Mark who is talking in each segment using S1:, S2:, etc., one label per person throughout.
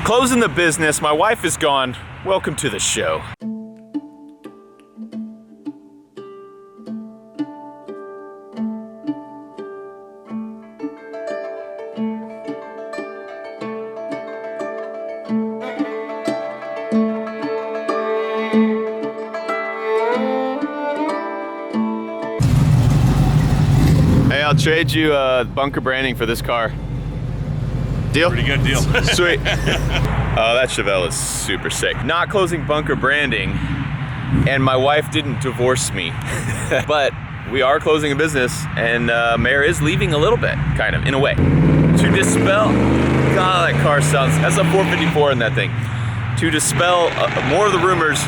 S1: Closing the business, my wife is gone. Welcome to the show. Hey, I'll trade you bunker branding for this car. Deal?
S2: Pretty good deal.
S1: Sweet. Oh, that Chevelle is super sick. Not closing bunker branding, and my wife didn't divorce me. But we are closing a business, and Mayor is leaving a little bit, kind of, in a way. To dispel, God, that car sounds, that's a 454 in that thing. To dispel more of the rumors,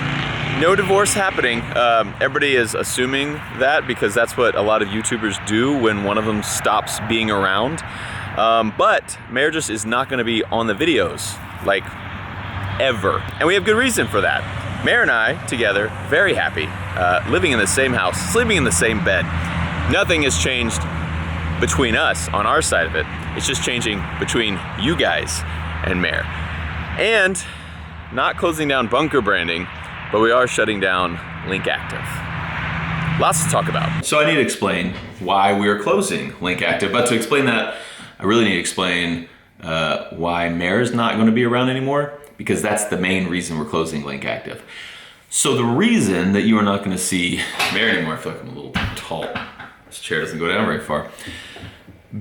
S1: no divorce happening. Everybody is assuming that because that's what a lot of YouTubers do when one of them stops being around. But Mayor just is not gonna be on the videos, like, ever. And we have good reason for that. Mayor and I, together, very happy, living in the same house, sleeping in the same bed. Nothing has changed between us on our side of it. It's just changing between you guys and Mayor. And not closing down bunker branding, but we are shutting down Link Active. Lots to talk about. So I need to explain why we are closing Link Active, but to explain that, I really need to explain why Mayor is not going to be around anymore, because that's the main reason we're closing Link Active. So the reason that you are not going to see Mayor anymore, I feel like I'm a little tall. This chair doesn't go down very far.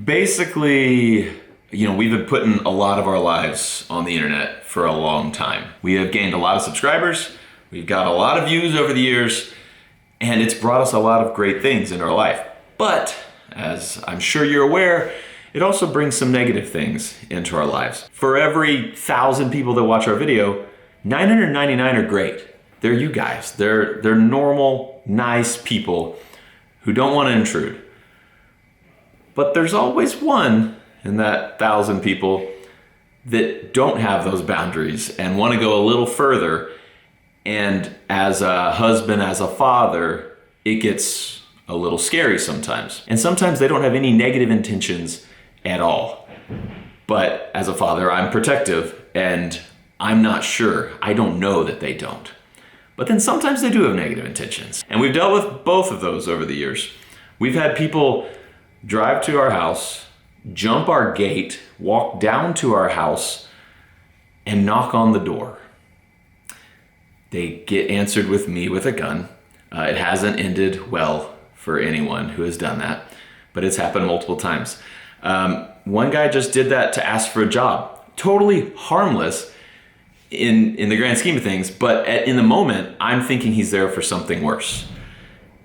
S1: Basically, you know, we've been putting a lot of our lives on the internet for a long time. We have gained a lot of subscribers. We've got a lot of views over the years, and it's brought us a lot of great things in our life. But, as I'm sure you're aware, it also brings some negative things into our lives. For every 1,000 people that watch our video, 999 are great. They're you guys. They're normal, nice people who don't want to intrude. But there's always one in that 1,000 people that don't have those boundaries and want to go a little further. And as a husband, as a father, it gets a little scary sometimes. And sometimes they don't have any negative intentions at all. But as a father, I'm protective, and I'm not sure. I don't know that they don't. But then sometimes they do have negative intentions. And we've dealt with both of those over the years. We've had people drive to our house, jump our gate, walk down to our house, and knock on the door. They get answered with me with a gun. It hasn't ended well for anyone who has done that, but it's happened multiple times. One guy just did that to ask for a job. Totally harmless in the grand scheme of things, but in the moment, I'm thinking he's there for something worse.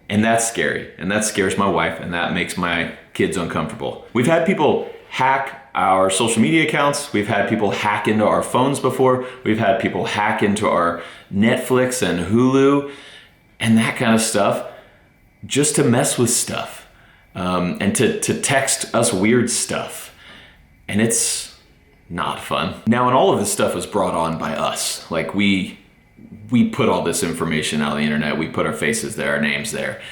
S1: And that's scary, and that scares my wife, and that makes my kids uncomfortable. We've had people hack our social media accounts. We've had people hack into our phones before. We've had people hack into our Netflix and Hulu and that kind of stuff just to mess with stuff and to text us weird stuff. And it's not fun. Now, and all of this stuff was brought on by us. Like we put all this information out on the internet. We put our faces there, our names there.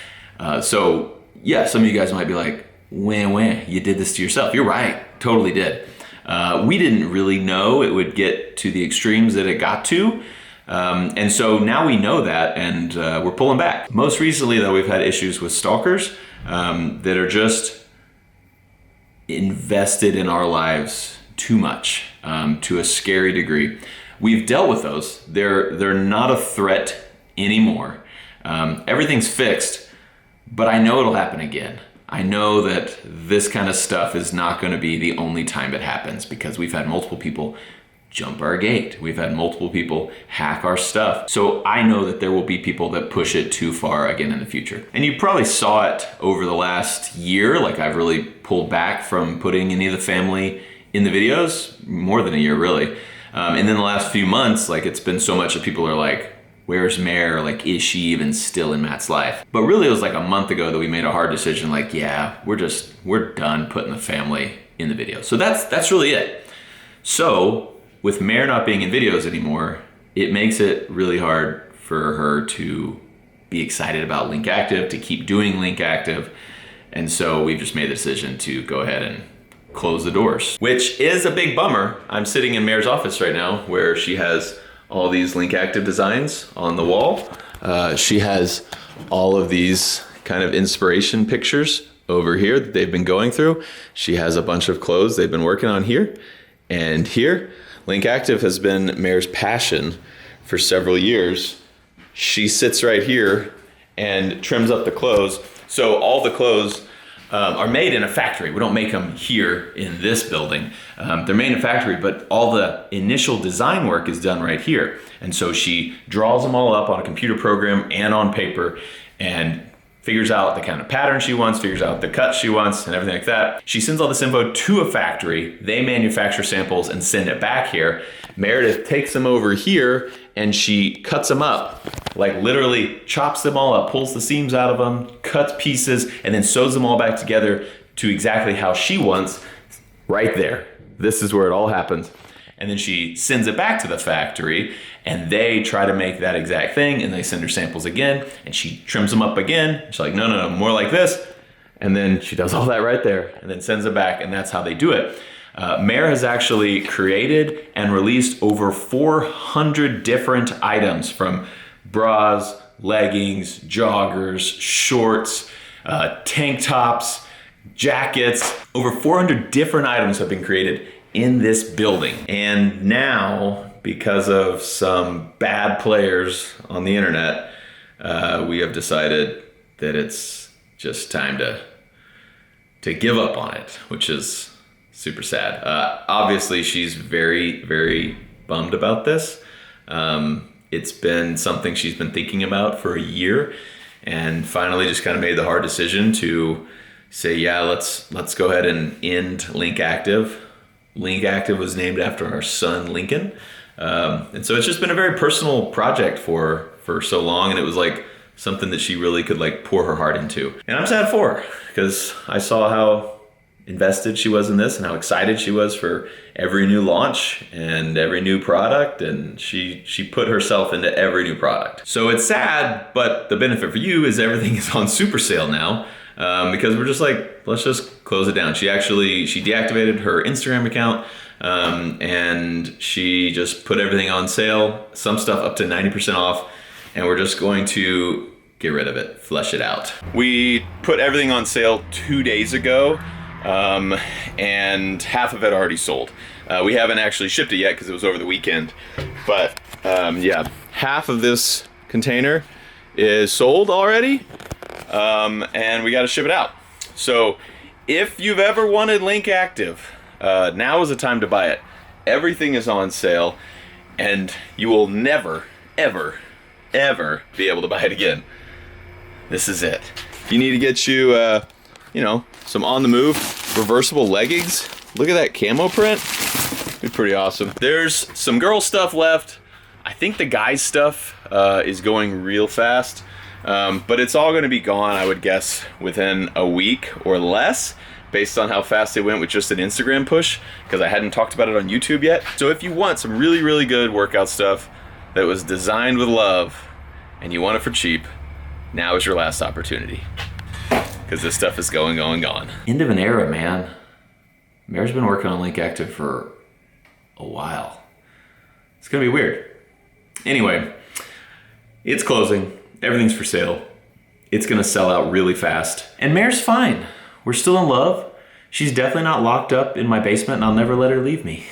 S1: So yeah, some of you guys might be like, wah, you did this to yourself. You're right, totally did. We didn't really know it would get to the extremes that it got to. And so now we know that, and we're pulling back. Most recently, though, we've had issues with stalkers that are just invested in our lives too much, to a scary degree. We've dealt with those. They're not a threat anymore. Everything's fixed, but I know it'll happen again. I know that this kind of stuff is not going to be the only time it happens, because we've had multiple people jump our gate. We've had multiple people hack our stuff. So I know that there will be people that push it too far again in the future. And you probably saw it over the last year. Like, I've really pulled back from putting any of the family in the videos, more than a year really. And then the last few months, like, it's been so much that people are like, where's Mare? Like, is she even still in Matt's life? But really, it was like a month ago that we made a hard decision. Like, yeah, we're done putting the family in the video. So that's really it. So with Mare not being in videos anymore, it makes it really hard for her to be excited about Link Active, to keep doing Link Active. And so we've just made the decision to go ahead and close the doors, which is a big bummer. I'm sitting in Mare's office right now where she has all these Link Active designs on the wall. She has all of these kind of inspiration pictures over here that they've been going through. She has a bunch of clothes they've been working on here and here. Link Active has been Mare's passion for several years. She sits right here and trims up the clothes. So all the clothes are made in a factory. We don't make them here in this building. They're made in a factory, but all the initial design work is done right here. And so she draws them all up on a computer program and on paper and figures out the kind of pattern she wants, figures out the cut she wants and everything like that. She sends all this info to a factory. They manufacture samples and send it back here. Meredith takes them over here and she cuts them up, like literally chops them all up, pulls the seams out of them, cuts pieces, and then sews them all back together to exactly how she wants right there. This is where it all happens. And then she sends it back to the factory and they try to make that exact thing and they send her samples again and she trims them up again. She's like, no, more like this. And then she does all that right there and then sends it back, and that's how they do it. Mare has actually created and released over 400 different items, from bras, leggings, joggers, shorts, tank tops, jackets. Over 400 different items have been created in this building. And now, because of some bad players on the internet, we have decided that it's just time to give up on it, which is super sad. Obviously, she's very, very bummed about this. It's been something she's been thinking about for a year, and finally just kind of made the hard decision to say, yeah, let's go ahead and end Link Active. Link Active was named after our son, Lincoln. And so it's just been a very personal project for so long, and it was like something that she really could like pour her heart into. And I'm sad for her, because I saw how invested she was in this and how excited she was for every new launch and every new product, and she put herself into every new product. So it's sad, but the benefit for you is everything is on super sale now, because we're just like, let's just close it down. She deactivated her Instagram account, and she just put everything on sale, some stuff up to 90% off, and we're just going to get rid of it, flush it out. We put everything on sale 2 days ago, and half of it already sold. We haven't actually shipped it yet because it was over the weekend, but yeah, half of this container is sold already, and we got to ship it out. So if you've ever wanted Link Active, now is the time to buy it. Everything is on sale, and you will never, ever, ever be able to buy it again. This is it. You need to get you, some on-the-move reversible leggings. Look at that camo print. It'd be pretty awesome. There's some girl stuff left. I think the guys stuff is going real fast, but it's all going to be gone, I would guess, within a week or less, based on how fast it went with just an Instagram push, because I hadn't talked about it on YouTube yet. So if you want some really, really good workout stuff that was designed with love and you want it for cheap, now is your last opportunity, because this stuff is going. End of an era, man. Mare's been working on Link Active for a while. It's gonna be weird. Anyway, it's closing. Everything's for sale. It's gonna sell out really fast. And Mare's fine. We're still in love. She's definitely not locked up in my basement, and I'll never let her leave me.